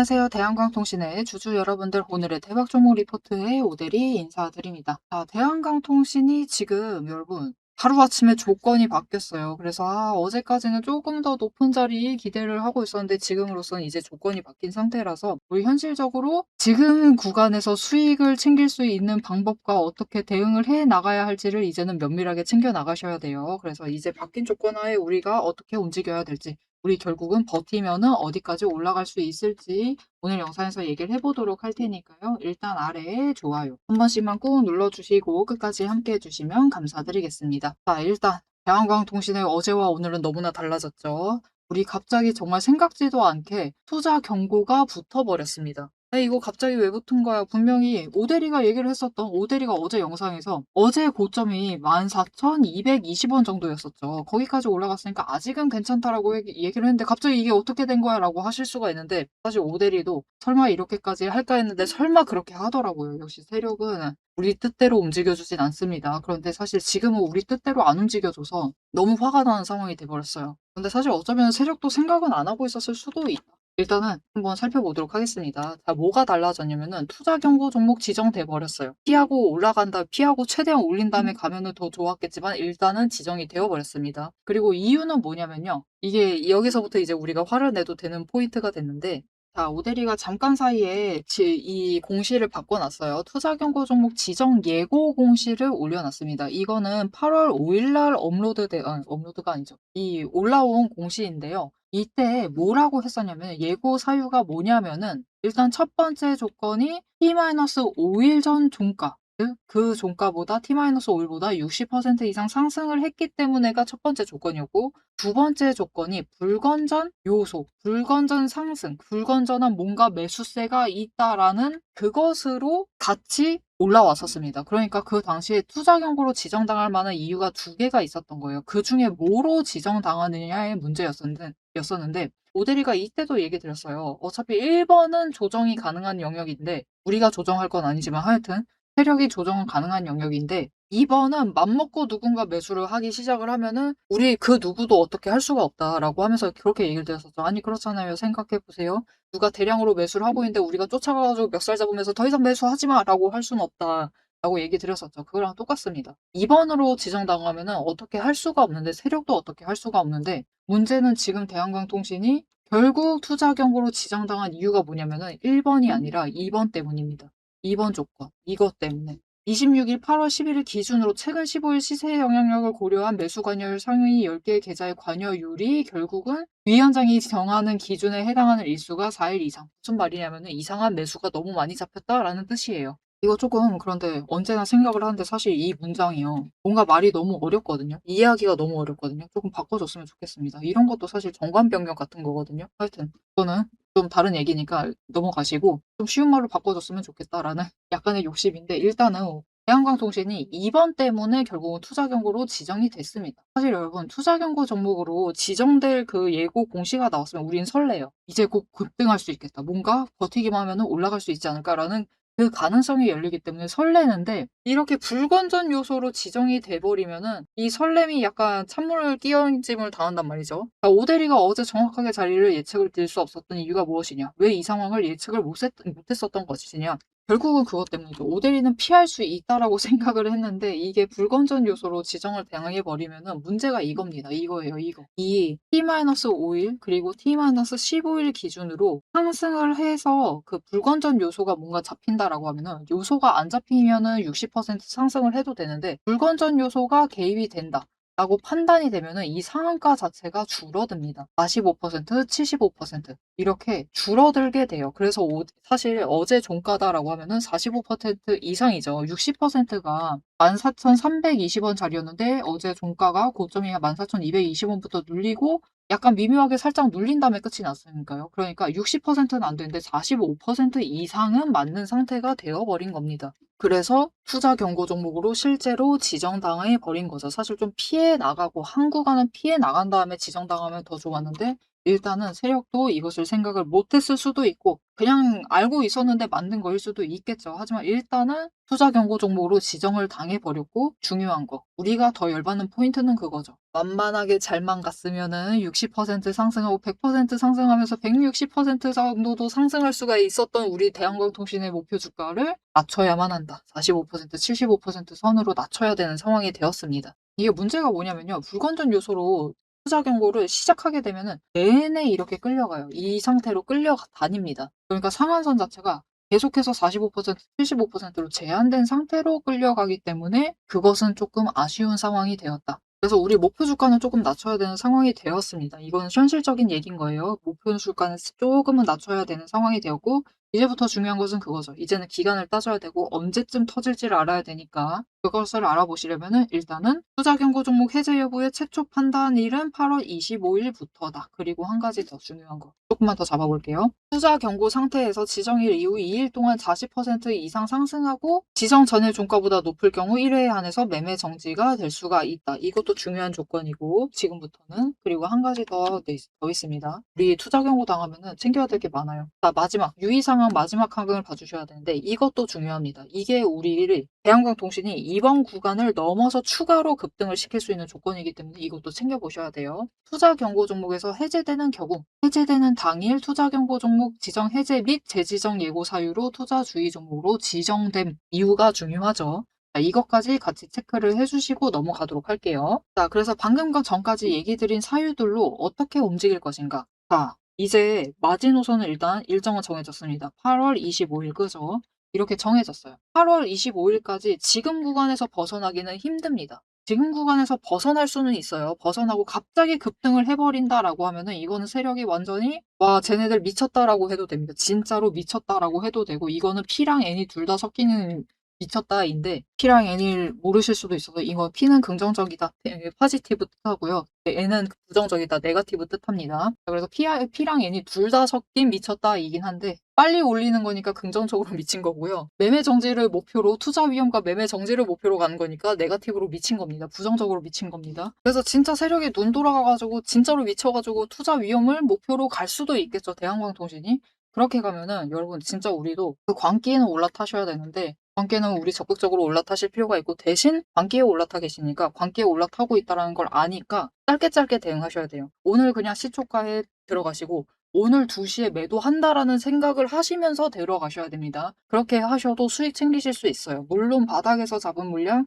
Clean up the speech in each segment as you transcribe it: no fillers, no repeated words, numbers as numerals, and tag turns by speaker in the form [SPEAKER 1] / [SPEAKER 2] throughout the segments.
[SPEAKER 1] 안녕하세요. 대한광통신의 주주 여러분들, 오늘의 대박 종목 리포트의 오대리 인사드립니다. 대한광통신이 지금 여러분 하루아침에 조건이 바뀌었어요. 그래서 어제까지는 조금 더 높은 자리 기대를 하고 있었는데 지금으로서는 이제 조건이 바뀐 상태라서 우리 현실적으로 지금 구간에서 수익을 챙길 수 있는 방법과 어떻게 대응을 해 나가야 할지를 이제는 면밀하게 챙겨 나가셔야 돼요. 그래서 이제 바뀐 조건 하에 우리가 어떻게 움직여야 될지, 우리 결국은 버티면은 어디까지 올라갈 수 있을지 오늘 영상에서 얘기를 해보도록 할 테니까요. 일단 아래에 좋아요 한 번씩만 꾹 눌러주시고 끝까지 함께 해주시면 감사드리겠습니다. 자, 일단 대한광통신의 어제와 오늘은 너무나 달라졌죠. 우리 갑자기 정말 생각지도 않게 투자 경고가 붙어버렸습니다. 이거 갑자기 왜 붙은 거야? 분명히 오대리가 얘기를 했었던, 오대리가 어제 영상에서 어제 고점이 14,220원 정도였었죠. 거기까지 올라갔으니까 아직은 괜찮다라고 얘기를 했는데 갑자기 이게 어떻게 된 거야? 라고 하실 수가 있는데, 사실 오대리도 설마 이렇게까지 할까 했는데 설마 그렇게 하더라고요. 역시 세력은 우리 뜻대로 움직여주진 않습니다. 그런데 사실 지금은 우리 뜻대로 안 움직여줘서 너무 화가 나는 상황이 돼버렸어요. 근데 사실 어쩌면 세력도 생각은 안 하고 있었을 수도 있다. 일단은 한번 살펴보도록 하겠습니다. 자, 뭐가 달라졌냐면은 투자 경고 종목 지정돼 버렸어요. 피하고 올라간다, 피하고 최대한 올린 다음에 가면은 더 좋았겠지만 일단은 지정이 되어 버렸습니다. 그리고 이유는 뭐냐면요. 이게 여기서부터 이제 우리가 화를 내도 되는 포인트가 됐는데, 자, 오대리가 잠깐 사이에 이 공시를 바꿔놨어요. 투자 경고 종목 지정 예고 공시를 올려놨습니다. 이거는 8월 5일 날 업로드가 아니죠. 이 올라온 공시인데요. 이때 뭐라고 했었냐면 예고 사유가 뭐냐면은 일단 첫 번째 조건이 T-5일 전 종가, 즉 그 종가보다 T-5일보다 60% 이상 상승을 했기 때문에가 첫 번째 조건이었고, 두 번째 조건이 불건전 요소, 불건전 상승, 불건전한 뭔가 매수세가 있다라는 그것으로 같이 올라왔었습니다. 그러니까 그 당시에 투자 경고로 지정당할 만한 이유가 두 개가 있었던 거예요. 그 중에 뭐로 지정당하느냐의 문제였었는데 오대리가 이때도 얘기 드렸어요. 어차피 1번은 조정이 가능한 영역인데, 우리가 조정할 건 아니지만 하여튼 세력이 조정은 가능한 영역인데, 2번은 맘먹고 누군가 매수를 하기 시작을 하면은 우리 그 누구도 어떻게 할 수가 없다라고 하면서 그렇게 얘기를 드렸었죠. 아니 그렇잖아요. 생각해 보세요. 누가 대량으로 매수를 하고 있는데 우리가 쫓아가가지고 멱살 잡으면서 더 이상 매수하지 마라고 할 수는 없다라고 얘기 드렸었죠. 그거랑 똑같습니다. 2번으로 지정당하면은 어떻게 할 수가 없는데, 세력도 어떻게 할 수가 없는데, 문제는 지금 대한광통신이 결국 투자 경고로 지정당한 이유가 뭐냐면은 1번이 아니라 2번 때문입니다. 2번 조건. 이것 때문에. 26일 8월 11일 기준으로 최근 15일 시세 영향력을 고려한 매수 관여율 상위 10개 계좌의 관여율이 결국은 위원장이 정하는 기준에 해당하는 일수가 4일 이상. 무슨 말이냐면 이상한 매수가 너무 많이 잡혔다라는 뜻이에요. 이거 조금 그런데 언제나 생각을 하는데 사실 이 문장이요. 뭔가 말이 너무 어렵거든요. 이해하기가 너무 어렵거든요. 조금 바꿔줬으면 좋겠습니다. 이런 것도 사실 정관 변경 같은 거거든요. 하여튼 이거는 좀 다른 얘기니까 넘어가시고 좀 쉬운 말로 바꿔줬으면 좋겠다라는 약간의 욕심인데, 일단은 대한광통신이 2번 때문에 결국은 투자 경고로 지정이 됐습니다. 사실 여러분 투자 경고 종목으로 지정될 그 예고 공시가 나왔으면 우린 설레요. 이제 곧 급등할 수 있겠다. 뭔가 버티기만 하면 올라갈 수 있지 않을까라는 그 가능성이 열리기 때문에 설레는데, 이렇게 불건전 요소로 지정이 돼버리면은 이 설렘이 약간 찬물 끼얹음을 당한단 말이죠. 오대리가 어제 정확하게 자리를 예측을 들 수 없었던 이유가 무엇이냐? 왜 이 상황을 예측을 못했었던 것이냐? 결국은 그것 때문이죠. 오대리는 피할 수 있다라고 생각을 했는데 이게 불건전 요소로 지정을 당해버리면은 문제가 이겁니다. 이거예요, 이거. 이 T-5일 그리고 T-15일 기준으로 상승을 해서 그 불건전 요소가 뭔가 잡힌다라고 하면은, 요소가 안 잡히면은 60% 상승을 해도 되는데 불건전 요소가 개입이 된다 라고 판단이 되면은 이 상한가 자체가 줄어듭니다. 45%, 75% 이렇게 줄어들게 돼요. 그래서 사실 어제 종가다라고 하면은 45% 이상이죠. 60%가 14,320원 자리였는데 어제 종가가 고점이 14,220원부터 눌리고 약간 미묘하게 살짝 눌린 다음에 끝이 났으니까요. 그러니까 60%는 안 되는데 45% 이상은 맞는 상태가 되어버린 겁니다. 그래서 투자 경고 종목으로 실제로 지정당해 버린 거죠. 사실 좀 피해 나가고 한 구간은 피해 나간 다음에 지정당하면 더 좋았는데 일단은 세력도 이것을 생각을 못 했을 수도 있고 그냥 알고 있었는데 만든 거일 수도 있겠죠. 하지만 일단은 투자 경고 종목으로 지정을 당해 버렸고 중요한 거 우리가 더 열받는 포인트는 그거죠. 만만하게 잘만 갔으면은 60% 상승하고 100% 상승하면서 160% 정도도 상승할 수가 있었던 우리 대한항공통신의 목표 주가를 낮춰야만 한다. 45% 75% 선으로 낮춰야 되는 상황이 되었습니다. 이게 문제가 뭐냐면요. 불건전 요소로 투자 경고를 시작하게 되면은 내내 이렇게 끌려가요. 이 상태로 끌려다닙니다. 그러니까 상한선 자체가 계속해서 45% 75%로 제한된 상태로 끌려가기 때문에 그것은 조금 아쉬운 상황이 되었다. 그래서 우리 목표 주가는 조금 낮춰야 되는 상황이 되었습니다. 이건 현실적인 얘기인 거예요. 목표 주가는 조금은 낮춰야 되는 상황이 되었고 이제부터 중요한 것은 그거죠. 이제는 기간을 따져야 되고 언제쯤 터질지를 알아야 되니까 그것을 알아보시려면은 일단은 투자 경고 종목 해제 여부의 최초 판단일은 8월 25일부터다. 그리고 한 가지 더 중요한 거. 조금만 더 잡아볼게요. 투자 경고 상태에서 지정일 이후 2일 동안 40% 이상 상승하고 지정 전일 종가보다 높을 경우 1회에 한해서 매매 정지가 될 수가 있다. 이것도 중요한 조건이고 지금부터는 그리고 한 가지 더 있습니다. 우리 투자 경고 당하면은 챙겨야 될 게 많아요. 자, 마지막 유의사항 마지막 항을 봐주셔야 되는데 이것도 중요합니다. 이게 우리를 대한항공통신이 이번 구간을 넘어서 추가로 급등을 시킬 수 있는 조건이기 때문에 이것도 챙겨보셔야 돼요. 투자 경고 종목에서 해제되는 경우 해제되는 당일 투자 경고 종목 지정 해제 및 재지정 예고 사유로 투자 주의 종목으로 지정됨 이유가 중요하죠. 자, 이것까지 같이 체크를 해주시고 넘어가도록 할게요. 자, 그래서 방금 전까지 얘기 드린 사유들로 어떻게 움직일 것인가. 자, 이제 마지노선은 일단 일정은 정해졌습니다. 8월 25일 그죠? 이렇게 정해졌어요. 8월 25일까지 지금 구간에서 벗어나기는 힘듭니다. 지금 구간에서 벗어날 수는 있어요. 벗어나고 갑자기 급등을 해버린다라고 하면은 이거는 세력이 완전히 와 쟤네들 미쳤다라고 해도 됩니다. 진짜로 미쳤다라고 해도 되고 이거는 P랑 N이 둘 다 섞이는 미쳤다인데 P랑 N을 모르실 수도 있어서 이거 P는 긍정적이다, 포지티브 뜻하고요. N은 부정적이다, 네거티브 뜻합니다. 그래서 P랑 N이 둘 다 섞인 미쳤다이긴 한데 빨리 올리는 거니까 긍정적으로 미친 거고요. 매매 정지를 목표로 투자 위험과 매매 정지를 목표로 가는 거니까 네거티브로 미친 겁니다. 부정적으로 미친 겁니다. 그래서 진짜 세력이 눈 돌아가가지고 진짜로 미쳐가지고 투자 위험을 목표로 갈 수도 있겠죠. 대한항공통신이. 그렇게 가면은 여러분 진짜 우리도 그 광기에는 올라타셔야 되는데 광기에는 우리 적극적으로 올라타실 필요가 있고 대신 광기에 올라타 계시니까 광기에 올라타고 있다는 걸 아니까 짧게 대응하셔야 돼요. 오늘 그냥 시초가에 들어가시고 오늘 2시에 매도한다라는 생각을 하시면서 들어가셔야 됩니다. 그렇게 하셔도 수익 챙기실 수 있어요. 물론 바닥에서 잡은 물량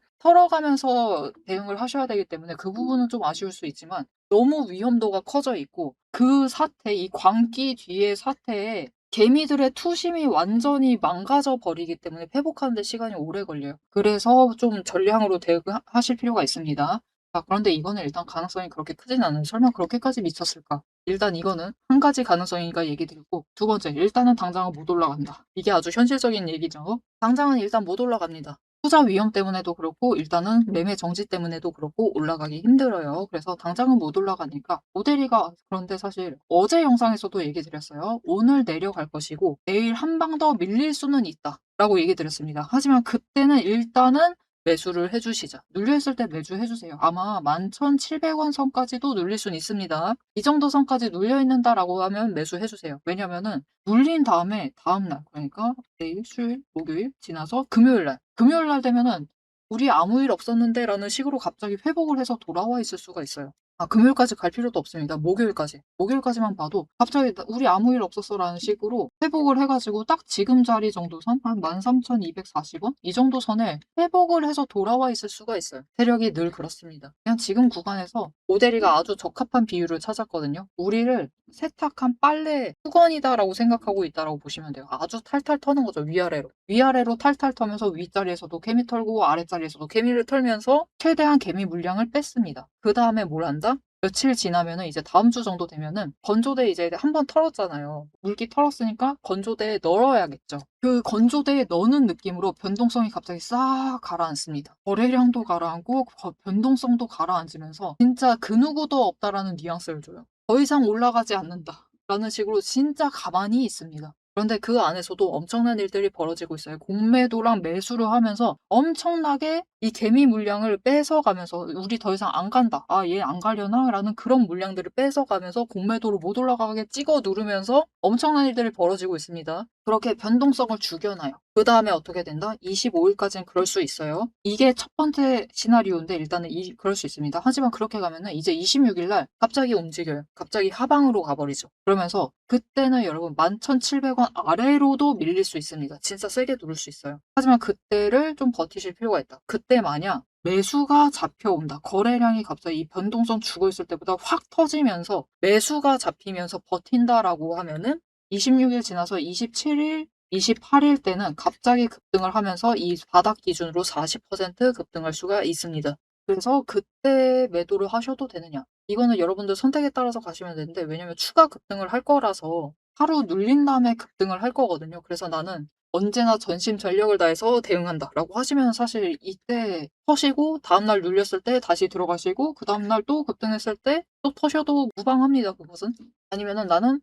[SPEAKER 1] 털어가면서 대응을 하셔야 되기 때문에 그 부분은 좀 아쉬울 수 있지만 너무 위험도가 커져 있고 그 사태, 이 광기 뒤의 사태에 개미들의 투심이 완전히 망가져 버리기 때문에 회복하는 데 시간이 오래 걸려요. 그래서 좀 전량으로 대응하실 필요가 있습니다. 자, 그런데 이거는 일단 가능성이 그렇게 크진 않아요. 설마 그렇게까지 미쳤을까? 일단 이거는 한 가지 가능성이니까 얘기 드리고 두 번째, 일단은 당장은 못 올라간다. 이게 아주 현실적인 얘기죠. 당장은 일단 못 올라갑니다. 투자 위험 때문에도 그렇고 일단은 매매 정지 때문에도 그렇고 올라가기 힘들어요. 그래서 당장은 못 올라가니까 모델이가 그런데 사실 어제 영상에서도 얘기 드렸어요. 오늘 내려갈 것이고 내일 한 방 더 밀릴 수는 있다 라고 얘기 드렸습니다. 하지만 그때는 일단은 매수를 해주시자. 눌려있을 때 매수해주세요. 아마 11,700원 선까지도 눌릴 수는 있습니다. 이 정도 선까지 눌려있는다라고 하면 매수해주세요. 왜냐면은 눌린 다음에 다음날 그러니까 내일, 수요일, 목요일 지나서 금요일날 되면은 우리 아무 일 없었는데 라는 식으로 갑자기 회복을 해서 돌아와 있을 수가 있어요. 아, 금요일까지 갈 필요도 없습니다. 목요일까지만 봐도 갑자기 우리 아무 일 없었어 라는 식으로 회복을 해가지고 딱 지금 자리 정도 선, 한 13,240원? 이 정도 선에 회복을 해서 돌아와 있을 수가 있어요. 세력이 늘 그렇습니다. 그냥 지금 구간에서 모델이가 아주 적합한 비율을 찾았거든요. 우리를 세탁한 빨래 수건이다라고 생각하고 있다라고 보시면 돼요. 아주 탈탈 터는 거죠. 위아래로. 위아래로 탈탈 터면서 윗자리에서도 개미 털고 아랫자리에서도 개미를 털면서 최대한 개미 물량을 뺐습니다. 그 다음에 뭘 한다? 며칠 지나면은 이제 다음 주 정도 되면은 건조대 이제 한번 털었잖아요. 물기 털었으니까 건조대에 널어야겠죠. 그 건조대에 넣는 느낌으로 변동성이 갑자기 싹 가라앉습니다. 거래량도 가라앉고 변동성도 가라앉으면서 진짜 그 누구도 없다라는 뉘앙스를 줘요. 더 이상 올라가지 않는다 라는 식으로 진짜 가만히 있습니다. 그런데 그 안에서도 엄청난 일들이 벌어지고 있어요. 공매도랑 매수를 하면서 엄청나게 이 개미 물량을 뺏어가면서 '우리 더 이상 안 간다. 아 얘 안 가려나?'라는 그런 물량들을 뺏어가면서 공매도를 못 올라가게 찍어 누르면서 엄청난 일들이 벌어지고 있습니다. 그렇게 변동성을 죽여놔요. 그다음에 어떻게 된다? 25 일까지는 그럴 수 있어요. 이게 첫 번째 시나리오인데 일단은 그럴 수 있습니다. 하지만 그렇게 가면은 이제 26일 날 갑자기 움직여요. 갑자기 하방으로 가버리죠. 그러면서 그때는 여러분 11,700원 아래로도 밀릴 수 있습니다. 진짜 세게 누를 수 있어요. 하지만 그때를 좀 버티실 필요가 있다. 그때 만약 매수가 잡혀온다. 거래량이 갑자기 이 변동성 죽어 있을 때보다 확 터지면서 매수가 잡히면서 버틴다라고 하면은 26일 지나서 27 일, 28일 때는 갑자기 급등을 하면서 이 바닥 기준으로 40% 급등할 수가 있습니다. 그래서 그때 매도를 하셔도 되느냐? 이거는 여러분들 선택에 따라서 가시면 되는데, 왜냐면 추가 급등을 할 거라서 하루 눌린 다음에 급등을 할 거거든요. 그래서 나는 언제나 전심전력을 다해서 대응한다라고 하시면 사실 이때 터시고 다음날 눌렸을 때 다시 들어가시고 그다음 날 또 급등했을 때 또 터셔도 무방합니다, 그것은. 아니면은 나는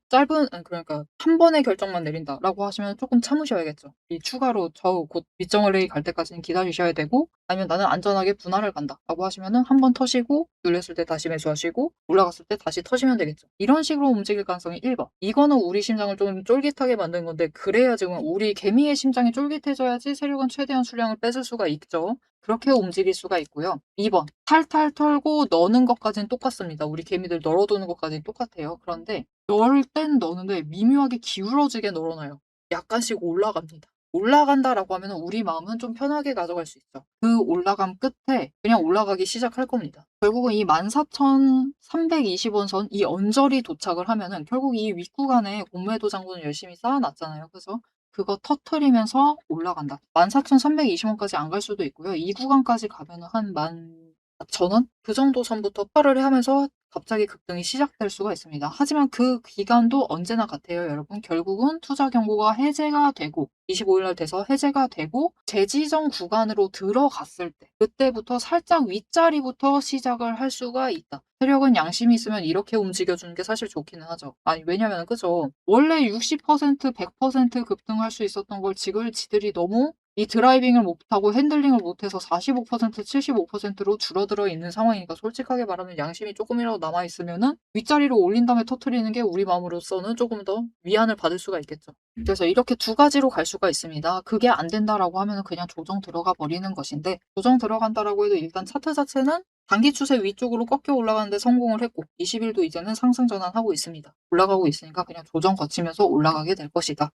[SPEAKER 1] 그러니까 한 번에 결정만 내린다라고 하시면 조금 참으셔야겠죠. 이 추가로 저 곧 밑정을 갈 때까지는 기다리셔야 되고, 아니면 나는 안전하게 분할을 간다라고 하시면은 한 번 터시고 눌렸을 때 다시 매수하시고 올라갔을 때 다시 터시면 되겠죠. 이런 식으로 움직일 가능성이 1번. 이거는 우리 심장을 좀 쫄깃하게 만든 건데, 그래야 지금 우리 개미의 심장이 쫄깃해져야지 세력은 최대한 수량을 뺏을 수가 있죠. 그렇게 움직일 수가 있고요. 2번. 탈탈 털고 넣는 것까지는 똑같습니다. 우리 개미들 널어두는 것까지는 똑같아요. 그런데 넣을 땐 넣는데 미묘하게 기울어지게 널어놔요. 약간씩 올라갑니다. 올라간다라고 하면 우리 마음은 좀 편하게 가져갈 수 있죠. 그 올라감 끝에 그냥 올라가기 시작할 겁니다. 결국은 이 14,320원 선 이 언저리 도착을 하면은 결국 이 윗구간에 공매도 장군을 열심히 쌓아놨잖아요. 그래서 그거 터트리면서 올라간다. 14,320원까지 안 갈 수도 있고요. 이 구간까지 가면은 한 14,000원? 그 정도 선부터 팔을 하면서 갑자기 급등이 시작될 수가 있습니다. 하지만 그 기간도 언제나 같아요, 여러분. 결국은 투자 경고가 해제가 되고 25일 날 돼서 해제가 되고 재지정 구간으로 들어갔을 때 그때부터 살짝 윗자리부터 시작을 할 수가 있다. 세력은 양심이 있으면 이렇게 움직여주는 게 사실 좋기는 하죠. 아니 왜냐면 그죠. 원래 60% 100% 급등할 수 있었던 걸 지들이 너무 이 드라이빙을 못하고 핸들링을 못해서 45% 75%로 줄어들어 있는 상황이니까, 솔직하게 말하면 양심이 조금이라도 남아있으면은 윗자리로 올린 다음에 터트리는 게 우리 마음으로서는 조금 더 위안을 받을 수가 있겠죠. 그래서 이렇게 두 가지로 갈 수가 있습니다. 그게 안 된다라고 하면은 그냥 조정 들어가 버리는 것인데, 조정 들어간다라고 해도 일단 차트 자체는 단기 추세 위쪽으로 꺾여 올라가는데 성공을 했고 20일도 이제는 상승 전환하고 있습니다. 올라가고 있으니까 그냥 조정 거치면서 올라가게 될 것이다.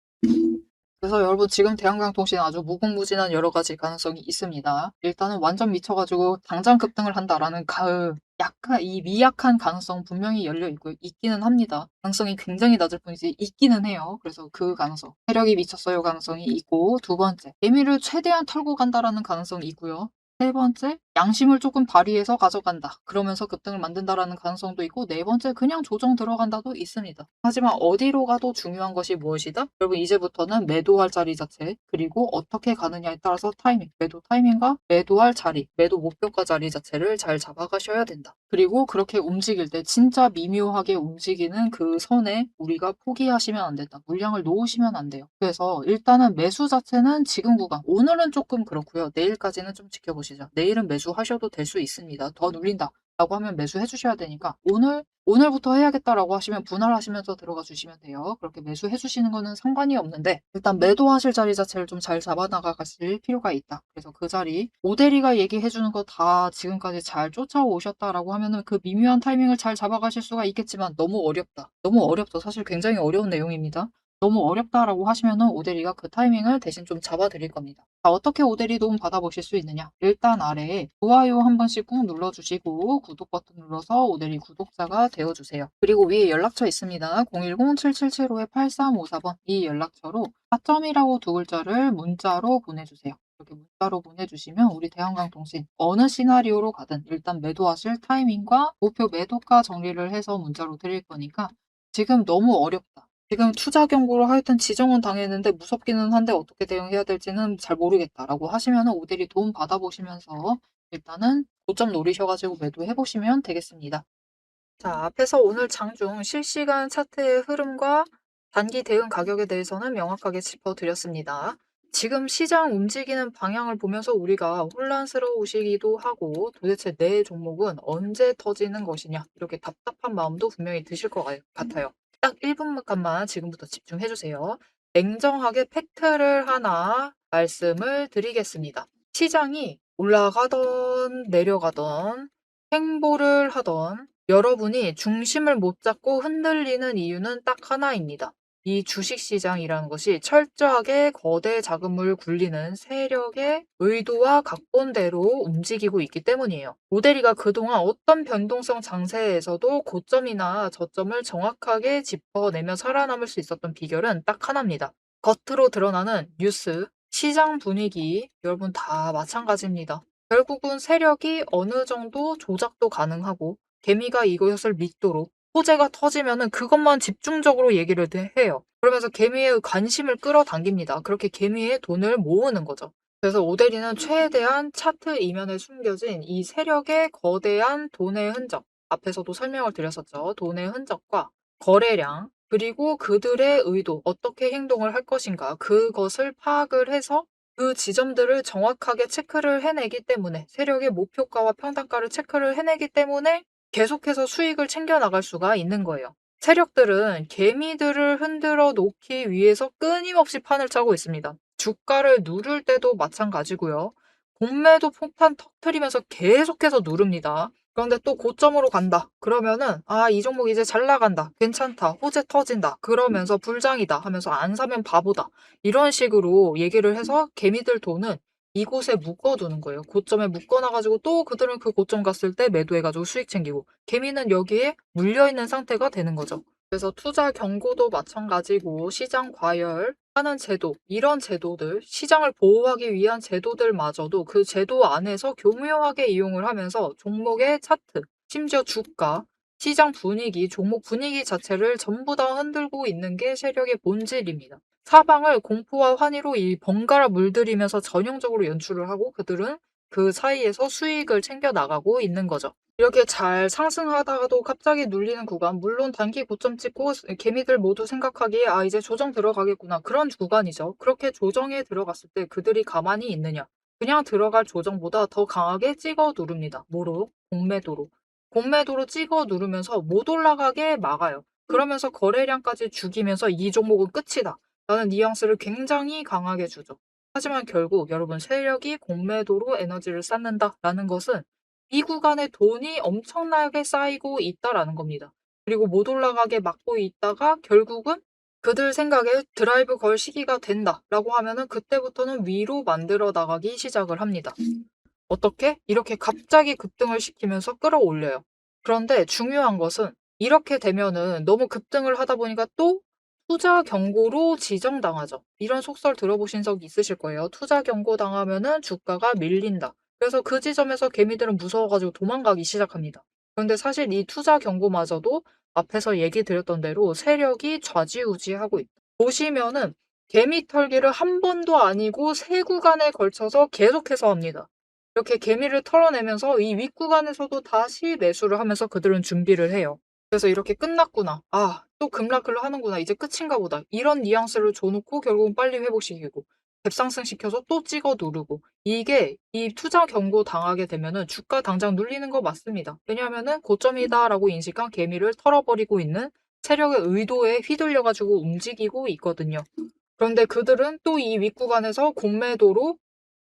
[SPEAKER 1] 그래서 여러분 지금 대한강통신 아주 무궁무진한 여러 가지 가능성이 있습니다. 일단은 완전 미쳐가지고 당장 급등을 한다라는 약간 이 미약한 가능성 분명히 열려 있고 있기는 합니다. 가능성이 굉장히 낮을 뿐이지 있기는 해요. 그래서 그 가능성, 세력이 미쳤어요 가능성이 있고, 두 번째, 재미를 최대한 털고 간다라는 가능성이 있고요. 세 번째, 양심을 조금 발휘해서 가져간다. 그러면서 급등을 만든다라는 가능성도 있고, 네 번째, 그냥 조정 들어간다도 있습니다. 하지만 어디로 가도 중요한 것이 무엇이다? 여러분 이제부터는 매도할 자리 자체, 그리고 어떻게 가느냐에 따라서 타이밍, 매도 타이밍과 매도할 자리, 매도 목표가 자리 자체를 잘 잡아가셔야 된다. 그리고 그렇게 움직일 때 진짜 미묘하게 움직이는 그 선에 우리가 포기하시면 안 된다. 물량을 놓으시면 안 돼요. 그래서 일단은 매수 자체는 지금 구간, 오늘은 조금 그렇고요. 내일까지는 좀 지켜보시죠. 내일은 매수하셔도 될 수 있습니다. 더 눌린다 라고 하면 매수해 주셔야 되니까, 오늘부터 해야겠다라고 하시면 분할하시면서 들어가 주시면 돼요. 그렇게 매수해 주시는 거는 상관이 없는데, 일단 매도하실 자리 자체를 좀 잘 잡아 나가실 필요가 있다. 그래서 그 자리 오대리가 얘기해 주는 거 다 지금까지 잘 쫓아오셨다라고 하면은 그 미묘한 타이밍을 잘 잡아가실 수가 있겠지만, 너무 어렵다. 너무 어렵다. 사실 굉장히 어려운 내용입니다. 너무 어렵다라고 하시면은 오대리가 그 타이밍을 대신 좀 잡아 드릴 겁니다. 자, 어떻게 오대리 도움 받아보실 수 있느냐? 일단 아래에 좋아요 한 번씩 꾹 눌러주시고 구독 버튼 눌러서 오대리 구독자가 되어주세요. 그리고 위에 연락처 있습니다. 010-7775-8354번 이 연락처로 4점이라고 두 글자를 문자로 보내주세요. 이렇게 문자로 보내주시면 우리 대한강통신 어느 시나리오로 가든 일단 매도하실 타이밍과 목표 매도가 정리를 해서 문자로 드릴 거니까, 지금 너무 어렵다. 지금 투자 경고를 하여튼 지정은 당했는데 무섭기는 한데 어떻게 대응해야 될지는 잘 모르겠다라고 하시면은 오대리 도움 받아보시면서 일단은 고점 노리셔가지고 매도해보시면 되겠습니다. 자, 앞에서 오늘 장중 실시간 차트의 흐름과 단기 대응 가격에 대해서는 명확하게 짚어드렸습니다. 지금 시장 움직이는 방향을 보면서 우리가 혼란스러우시기도 하고 도대체 내 종목은 언제 터지는 것이냐 이렇게 답답한 마음도 분명히 드실 것 같아요. 딱 1분간만 지금부터 집중해 주세요. 냉정하게 팩트를 하나 말씀을 드리겠습니다. 시장이 올라가던 내려가던 행보를 하던 여러분이 중심을 못 잡고 흔들리는 이유는 딱 하나입니다. 이 주식시장이라는 것이 철저하게 거대 자금을 굴리는 세력의 의도와 각본대로 움직이고 있기 때문이에요. 모델이가 그동안 어떤 변동성 장세에서도 고점이나 저점을 정확하게 짚어내며 살아남을 수 있었던 비결은 딱 하나입니다. 겉으로 드러나는 뉴스, 시장 분위기, 여러분 다 마찬가지입니다. 결국은 세력이 어느 정도 조작도 가능하고 개미가 이것을 믿도록 호재가 터지면은 그것만 집중적으로 얘기를 해요. 그러면서 개미의 관심을 끌어당깁니다. 그렇게 개미의 돈을 모으는 거죠. 그래서 오데리는 최대한 차트 이면에 숨겨진 이 세력의 거대한 돈의 흔적, 앞에서도 설명을 드렸었죠. 돈의 흔적과 거래량, 그리고 그들의 의도, 어떻게 행동을 할 것인가, 그것을 파악을 해서 그 지점들을 정확하게 체크를 해내기 때문에 세력의 목표가와 평단가를 체크를 해내기 때문에 계속해서 수익을 챙겨 나갈 수가 있는 거예요. 세력들은 개미들을 흔들어 놓기 위해서 끊임없이 판을 짜고 있습니다. 주가를 누를 때도 마찬가지고요. 공매도 폭탄 터트리면서 계속해서 누릅니다. 그런데 또 고점으로 간다. 그러면은 이 종목 이제 잘 나간다. 괜찮다. 호재 터진다. 그러면서 불장이다 하면서 안 사면 바보다. 이런 식으로 얘기를 해서 개미들 돈은 이곳에 묶어두는 거예요. 고점에 묶어놔가지고 또 그들은 그 고점 갔을 때 매도해가지고 수익 챙기고 개미는 여기에 물려있는 상태가 되는 거죠. 그래서 투자 경고도 마찬가지고 시장 과열하는 제도, 이런 제도들, 시장을 보호하기 위한 제도들마저도 그 제도 안에서 교묘하게 이용을 하면서 종목의 차트, 심지어 주가, 시장 분위기, 종목 분위기 자체를 전부 다 흔들고 있는 게 세력의 본질입니다. 사방을 공포와 환희로 이 번갈아 물들이면서 전형적으로 연출을 하고 그들은 그 사이에서 수익을 챙겨 나가고 있는 거죠. 이렇게 잘 상승하다가도 갑자기 눌리는 구간, 물론 단기 고점 찍고 개미들 모두 생각하기에 이제 조정 들어가겠구나. 그런 구간이죠. 그렇게 조정에 들어갔을 때 그들이 가만히 있느냐. 그냥 들어갈 조정보다 더 강하게 찍어 누릅니다. 뭐로? 공매도로. 공매도로 찍어 누르면서 못 올라가게 막아요. 그러면서 거래량까지 죽이면서 이 종목은 끝이다. 라는 뉘앙스를 굉장히 강하게 주죠. 하지만 결국 여러분 세력이 공매도로 에너지를 쌓는다라는 것은 이 구간에 돈이 엄청나게 쌓이고 있다라는 겁니다. 그리고 못 올라가게 막고 있다가 결국은 그들 생각에 드라이브 걸 시기가 된다라고 하면은 그때부터는 위로 만들어 나가기 시작을 합니다. 어떻게? 이렇게 갑자기 급등을 시키면서 끌어올려요. 그런데 중요한 것은 이렇게 되면은 너무 급등을 하다 보니까 또 투자 경고로 지정당하죠. 이런 속설 들어보신 적 있으실 거예요. 투자 경고 당하면은 주가가 밀린다. 그래서 그 지점에서 개미들은 무서워가지고 도망가기 시작합니다. 그런데 사실 이 투자 경고마저도 앞에서 얘기 드렸던 대로 세력이 좌지우지하고 있다. 보시면은 개미 털기를 한 번도 아니고 세 구간에 걸쳐서 계속해서 합니다. 이렇게 개미를 털어내면서 이 윗구간에서도 다시 매수를 하면서 그들은 준비를 해요. 그래서 이렇게 끝났구나. 또 급락을 하는구나. 이제 끝인가 보다. 이런 뉘앙스를 줘놓고 결국은 빨리 회복시키고 갭상승 시켜서 또 찍어 누르고 이게 이 투자 경고 당하게 되면은 주가 당장 눌리는 거 맞습니다. 왜냐하면은 고점이다라고 인식한 개미를 털어버리고 있는 세력의 의도에 휘둘려가지고 움직이고 있거든요. 그런데 그들은 또 이 윗구간에서 공매도로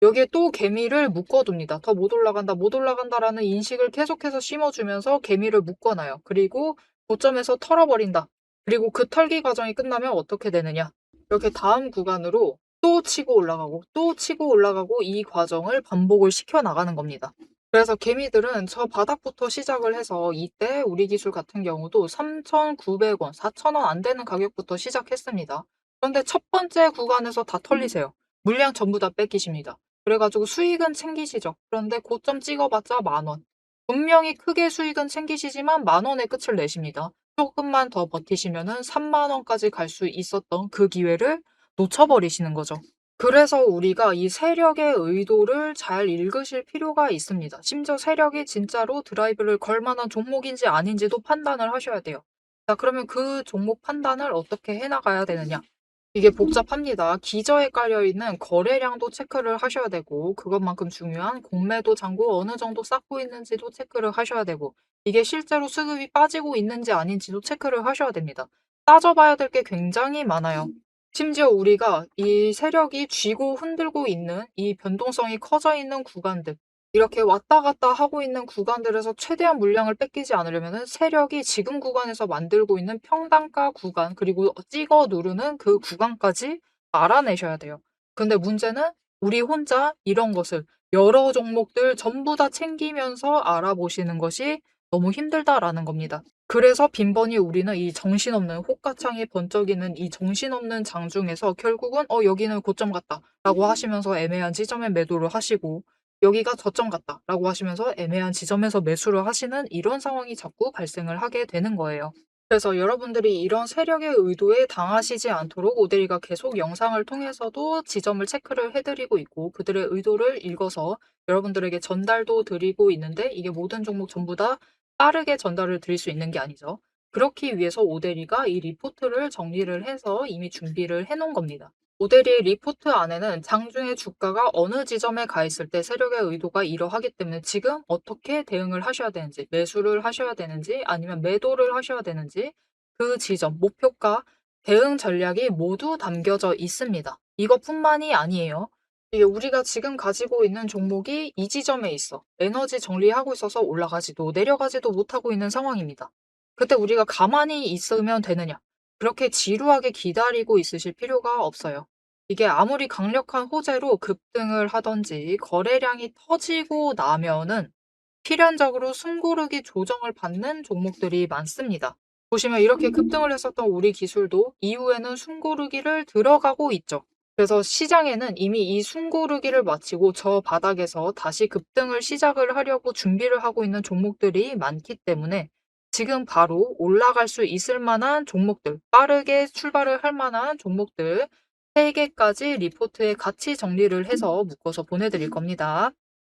[SPEAKER 1] 여기에 또 개미를 묶어둡니다. 더 못 올라간다, 못 올라간다라는 인식을 계속해서 심어주면서 개미를 묶어놔요. 그리고 고점에서 털어버린다. 그리고 그 털기 과정이 끝나면 어떻게 되느냐. 이렇게 다음 구간으로 또 치고 올라가고 또 치고 올라가고 이 과정을 반복을 시켜나가는 겁니다. 그래서 개미들은 저 바닥부터 시작을 해서 이때 우리 기술 같은 경우도 3,900원, 4,000원 안 되는 가격부터 시작했습니다. 그런데 첫 번째 구간에서 다 털리세요. 물량 전부 다 뺏기십니다. 그래가지고 수익은 챙기시죠. 그런데 고점 찍어봤자 10,000원. 분명히 크게 수익은 챙기시지만 10,000원의 끝을 내십니다. 조금만 더 버티시면은 30,000원까지 갈 수 있었던 그 기회를 놓쳐버리시는 거죠. 그래서 우리가 이 세력의 의도를 잘 읽으실 필요가 있습니다. 심지어 세력이 진짜로 드라이브를 걸 만한 종목인지 아닌지도 판단을 하셔야 돼요. 자, 그러면 그 종목 판단을 어떻게 해 나가야 되느냐? 이게 복잡합니다. 기저에 깔려 있는 거래량도 체크를 하셔야 되고, 그것만큼 중요한 공매도 잔고 어느 정도 쌓고 있는지도 체크를 하셔야 되고, 이게 실제로 수급이 빠지고 있는지 아닌지도 체크를 하셔야 됩니다. 따져봐야 될 게 굉장히 많아요. 심지어 우리가 이 세력이 쥐고 흔들고 있는 이 변동성이 커져 있는 구간들, 이렇게 왔다 갔다 하고 있는 구간들에서 최대한 물량을 뺏기지 않으려면은 세력이 지금 구간에서 만들고 있는 평단가 구간, 그리고 찍어 누르는 그 구간까지 알아내셔야 돼요. 근데 문제는 우리 혼자 이런 것을 여러 종목들 전부 다 챙기면서 알아보시는 것이 너무 힘들다라는 겁니다. 그래서 빈번히 우리는 이 정신없는 호가창이 번쩍이는 이 정신없는 장중에서 결국은 여기는 고점 같다라고 하시면서 애매한 지점에 매도를 하시고, 여기가 저점 같다라고 하시면서 애매한 지점에서 매수를 하시는 이런 상황이 자꾸 발생을 하게 되는 거예요. 그래서 여러분들이 이런 세력의 의도에 당하시지 않도록 오데리가 계속 영상을 통해서도 지점을 체크를 해드리고 있고, 그들의 의도를 읽어서 여러분들에게 전달도 드리고 있는데, 이게 모든 종목 전부 다 빠르게 전달을 드릴 수 있는 게 아니죠. 그렇기 위해서 오데리가 이 리포트를 정리를 해서 이미 준비를 해놓은 겁니다. 오데리의 리포트 안에는 장중에 주가가 어느 지점에 가 있을 때 세력의 의도가 이러하기 때문에 지금 어떻게 대응을 하셔야 되는지, 매수를 하셔야 되는지 아니면 매도를 하셔야 되는지, 그 지점, 목표가, 대응 전략이 모두 담겨져 있습니다. 이것뿐만이 아니에요. 이게 우리가 지금 가지고 있는 종목이 이 지점에 있어. 에너지 정리하고 있어서 올라가지도 내려가지도 못하고 있는 상황입니다. 그때 우리가 가만히 있으면 되느냐? 그렇게 지루하게 기다리고 있으실 필요가 없어요. 이게 아무리 강력한 호재로 급등을 하든지 거래량이 터지고 나면은 필연적으로 숨고르기 조정을 받는 종목들이 많습니다. 보시면 이렇게 급등을 했었던 우리 기술도 이후에는 숨고르기를 들어가고 있죠. 그래서 시장에는 이미 이 숨고르기를 마치고 저 바닥에서 다시 급등을 시작을 하려고 준비를 하고 있는 종목들이 많기 때문에 지금 바로 올라갈 수 있을 만한 종목들, 빠르게 출발을 할 만한 종목들 3개까지 리포트에 같이 정리를 해서 묶어서 보내드릴 겁니다.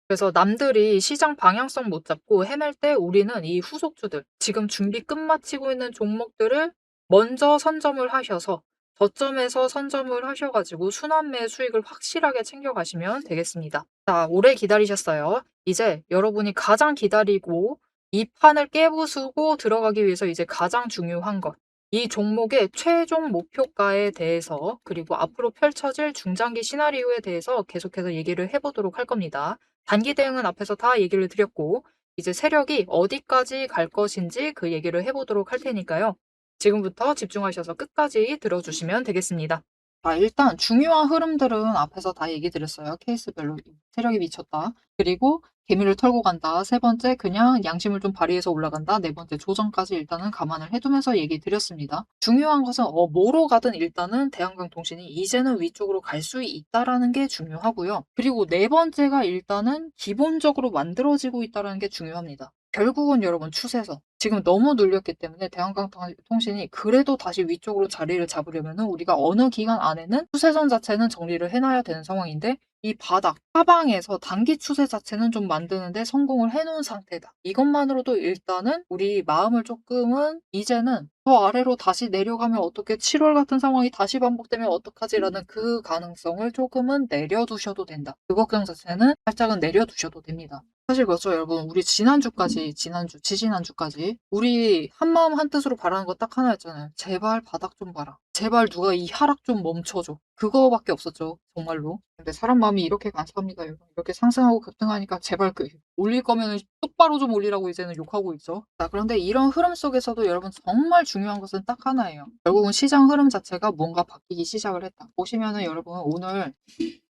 [SPEAKER 1] 그래서 남들이 시장 방향성 못 잡고 헤맬 때 우리는 이 후속주들, 지금 준비 끝마치고 있는 종목들을 먼저 선점을 하셔서 저점에서 선점을 하셔가지고 순환매 수익을 확실하게 챙겨가시면 되겠습니다. 자, 오래 기다리셨어요. 이제 여러분이 가장 기다리고 이 판을 깨부수고 들어가기 위해서 이제 가장 중요한 것, 이 종목의 최종 목표가에 대해서 그리고 앞으로 펼쳐질 중장기 시나리오에 대해서 계속해서 얘기를 해보도록 할 겁니다. 단기 대응은 앞에서 다 얘기를 드렸고, 이제 세력이 어디까지 갈 것인지 그 얘기를 해보도록 할 테니까요. 지금부터 집중하셔서 끝까지 들어주시면 되겠습니다. 자, 일단 중요한 흐름들은 앞에서 다 얘기 드렸어요. 케이스별로 세력이 미쳤다. 그리고 개미를 털고 간다. 세 번째, 그냥 양심을 좀 발휘해서 올라간다. 네 번째, 조정까지 일단은 감안을 해두면서 얘기 드렸습니다. 중요한 것은 뭐로 가든 일단은 대한강통신이 이제는 위쪽으로 갈 수 있다라는 게 중요하고요. 그리고 네 번째가 일단은 기본적으로 만들어지고 있다라는 게 중요합니다. 결국은 여러분 추세선. 지금 너무 눌렸기 때문에 대한강통신이 그래도 다시 위쪽으로 자리를 잡으려면 우리가 어느 기간 안에는 추세선 자체는 정리를 해놔야 되는 상황인데, 이 바닥, 하방에서 단기 추세 자체는 좀 만드는데 성공을 해놓은 상태다. 이것만으로도 일단은 우리 마음을 조금은 이제는 더 아래로 다시 내려가면 어떻게 7월 같은 상황이 다시 반복되면 어떡하지라는 그 가능성을 조금은 내려두셔도 된다. 그 걱정 자체는 살짝은 내려두셔도 됩니다. 사실 그렇죠, 여러분. 우리 지난주까지, 지지난주까지 우리 한마음 한뜻으로 바라는 거 딱 하나였잖아요. 제발 바닥 좀 봐라. 제발 누가 이 하락 좀 멈춰줘. 그거밖에 없었죠, 정말로. 근데 사람 마음이 이렇게 간사합니다, 여러분. 이렇게 상승하고 급등하니까 제발 올릴 거면 똑바로 좀 올리라고 이제는 욕하고 있죠. 자, 그런데 이런 흐름 속에서도 여러분 정말 중요한 것은 딱 하나예요. 결국은 시장 흐름 자체가 뭔가 바뀌기 시작을 했다. 보시면은 여러분 오늘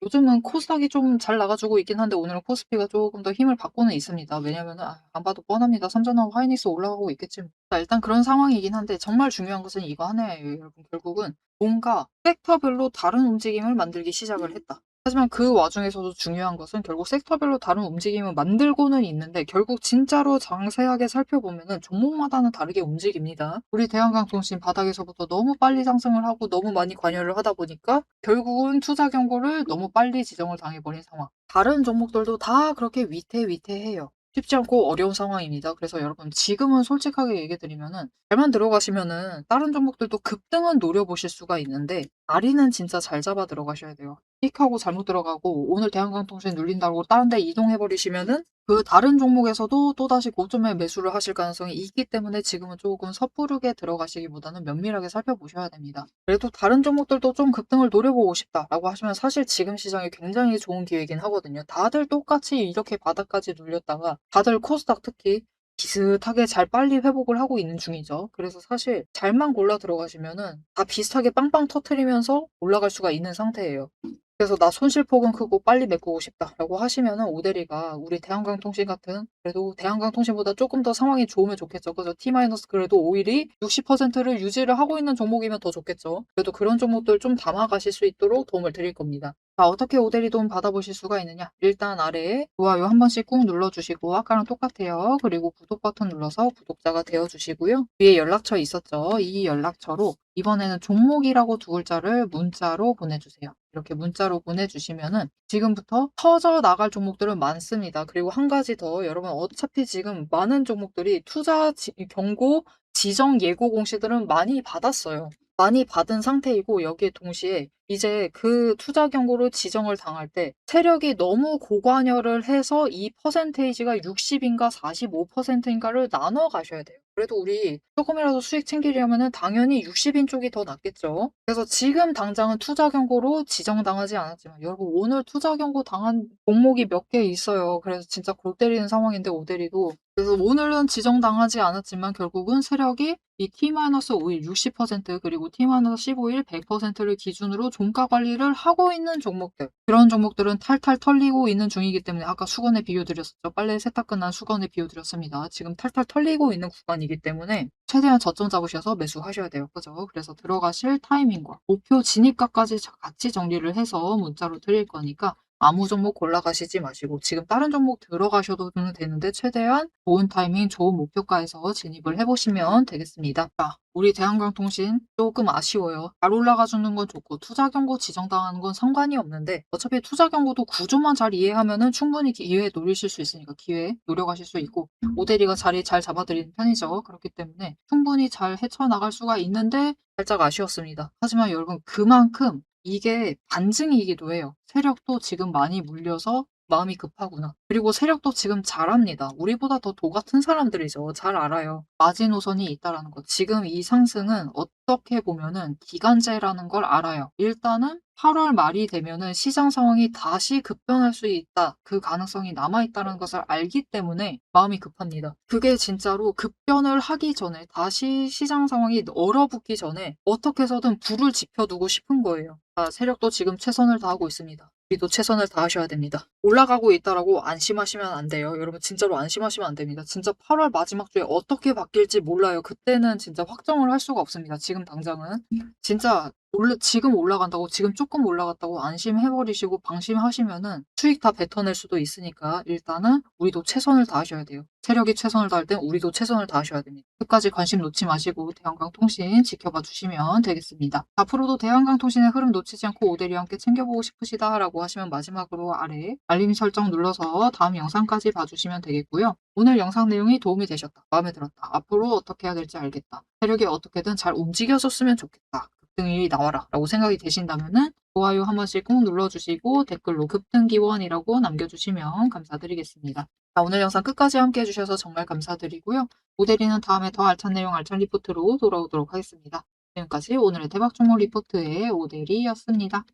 [SPEAKER 1] 요즘은 코스닥이 좀 잘 나가지고 있긴 한데 오늘은 코스피가 조금 더 힘을 받고는 있습니다. 왜냐면은 안 봐도 뻔합니다. 삼성하고 하이닉스 올라가고 있겠지 뭐. 자, 일단 그런 상황이긴 한데 정말 중요한 것은 이거 하나예요, 여러분. 결국은 뭔가 섹터별로 다른 움직임을 만들기 시작을 했다. 하지만 그 와중에서도 중요한 것은 결국 섹터별로 다른 움직임을 만들고는 있는데 결국 진짜로 자세하게 살펴보면은 종목마다는 다르게 움직입니다. 우리 대한강통신 바닥에서부터 너무 빨리 상승을 하고 너무 많이 관여를 하다 보니까 결국은 투자 경고를 너무 빨리 지정을 당해버린 상황. 다른 종목들도 다 그렇게 위태위태해요. 쉽지 않고 어려운 상황입니다. 그래서 여러분 지금은 솔직하게 얘기 드리면은 잘만 들어가시면은 다른 종목들도 급등은 노려보실 수가 있는데 자리는 진짜 잘 잡아 들어가셔야 돼요. 픽하고 잘못 들어가고 오늘 대한강통신 눌린다고 다른 데 이동해 버리시면은 그 다른 종목에서도 또다시 고점에 매수를 하실 가능성이 있기 때문에 지금은 조금 섣부르게 들어가시기보다는 면밀하게 살펴보셔야 됩니다. 그래도 다른 종목들도 좀 급등을 노려보고 싶다라고 하시면 사실 지금 시장이 굉장히 좋은 기회이긴 하거든요. 다들 똑같이 이렇게 바닥까지 눌렸다가 다들 코스닥 특히 비슷하게 잘 빨리 회복을 하고 있는 중이죠. 그래서 사실 잘만 골라 들어가시면은 다 비슷하게 빵빵 터트리면서 올라갈 수가 있는 상태예요. 그래서 "나 손실폭은 크고 빨리 메꾸고 싶다."라고 하시면은 오대리가 우리 대한강통신 같은 그래도 대한강통신보다 조금 더 상황이 좋으면 좋겠죠. 그죠? T 마이너스 그래도 오일이 60%를 유지를 하고 있는 종목이면 더 좋겠죠. 그래도 그런 종목들 좀 담아 가실 수 있도록 도움을 드릴 겁니다. 자, 어떻게 오대리 도움 받아보실 수가 있느냐? 일단 아래에 좋아요 한 번씩 꾹 눌러주시고 아까랑 똑같아요. 그리고 구독 버튼 눌러서 구독자가 되어 주시고요. 위에 연락처 있었죠? 이 연락처로 이번에는 종목이라고 두 글자를 문자로 보내주세요. 이렇게 문자로 보내주시면은 지금부터 터져 나갈 종목들은 많습니다. 그리고 한 가지 더 여러분 어차피 지금 많은 종목들이 투자 경고 지정 예고 공시들은 많이 받았어요. 많이 받은 상태이고 여기에 동시에 이제 그 투자 경고로 지정을 당할 때 세력이 너무 고관여를 해서 이 퍼센테이지가 60인가 45%인가를 나눠 가셔야 돼요. 그래도 우리 조금이라도 수익 챙기려면은 당연히 60인 쪽이 더 낫겠죠. 그래서 지금 당장은 투자 경고로 지정당하지 않았지만 여러분 오늘 투자 경고 당한 종목이 몇 개 있어요. 그래서 진짜 골 때리는 상황인데 오대리도 그래서 오늘은 지정당하지 않았지만 결국은 세력이 이 T-5일 60% 그리고 T-15일 100%를 기준으로 종가 관리를 하고 있는 종목들. 그런 종목들은 탈탈 털리고 있는 중이기 때문에 아까 수건에 비유 드렸었죠. 빨래 세탁 끝난 수건에 비유 드렸습니다. 지금 탈탈 털리고 있는 구간이기 때문에 최대한 저점 잡으셔서 매수하셔야 돼요. 그죠? 그래서 들어가실 타이밍과 목표 진입가까지 같이 정리를 해서 문자로 드릴 거니까 아무 종목 골라가시지 마시고 지금 다른 종목 들어가셔도 되는데 최대한 좋은 타이밍, 좋은 목표가에서 진입을 해보시면 되겠습니다. 자, 우리 대한강통신 조금 아쉬워요. 잘 올라가 주는 건 좋고 투자 경고 지정당하는 건 상관이 없는데 어차피 투자 경고도 구조만 잘 이해하면은 충분히 기회 노리실 수 있으니까 기회 노려가실 수 있고 오대리가 자리 잘 잡아드리는 편이죠. 그렇기 때문에 충분히 잘 헤쳐나갈 수가 있는데 살짝 아쉬웠습니다. 하지만 여러분 그만큼 이게 반증이기도 해요. 세력도 지금 많이 물려서 마음이 급하구나. 그리고 세력도 지금 잘합니다. 우리보다 더 도 같은 사람들이죠. 잘 알아요. 마지노선이 있다라는 것. 지금 이 상승은 어떻게 보면은 기간제라는 걸 알아요. 일단은 8월 말이 되면은 시장 상황이 다시 급변할 수 있다. 그 가능성이 남아있다는 것을 알기 때문에 마음이 급합니다. 그게 진짜로 급변을 하기 전에 다시 시장 상황이 얼어붙기 전에 어떻게 해서든 불을 지펴두고 싶은 거예요. 아, 세력도 지금 최선을 다하고 있습니다. 우리도 최선을 다하셔야 됩니다. 올라가고 있다라고 안심하시면 안 돼요. 여러분 진짜로 안심하시면 안 됩니다. 진짜 8월 마지막 주에 어떻게 바뀔지 몰라요. 그때는 진짜 확정을 할 수가 없습니다. 지금 당장은. 진짜 지금 올라간다고 지금 조금 올라갔다고 안심해버리시고 방심하시면은 수익 다 뱉어낼 수도 있으니까 일단은 우리도 최선을 다하셔야 돼요. 세력이 최선을 다할 땐 우리도 최선을 다하셔야 됩니다. 끝까지 관심 놓지 마시고 대한강통신 지켜봐 주시면 되겠습니다. 앞으로도 대한강통신의 흐름 놓치지 않고 오대리와 함께 챙겨보고 싶으시다라고 하시면 마지막으로 아래 알림 설정 눌러서 다음 영상까지 봐주시면 되겠고요. 오늘 영상 내용이 도움이 되셨다. 마음에 들었다. 앞으로 어떻게 해야 될지 알겠다. 세력이 어떻게든 잘 움직여줬으면 좋겠다. 급등이 나와라 라고 생각이 되신다면은 좋아요 한 번씩 꼭 눌러주시고 댓글로 급등기원이라고 남겨주시면 감사드리겠습니다. 자, 오늘 영상 끝까지 함께 해주셔서 정말 감사드리고요. 오대리는 다음에 더 알찬 내용 알찬 리포트로 돌아오도록 하겠습니다. 지금까지 오늘의 대박 종목 리포트의 오대리였습니다.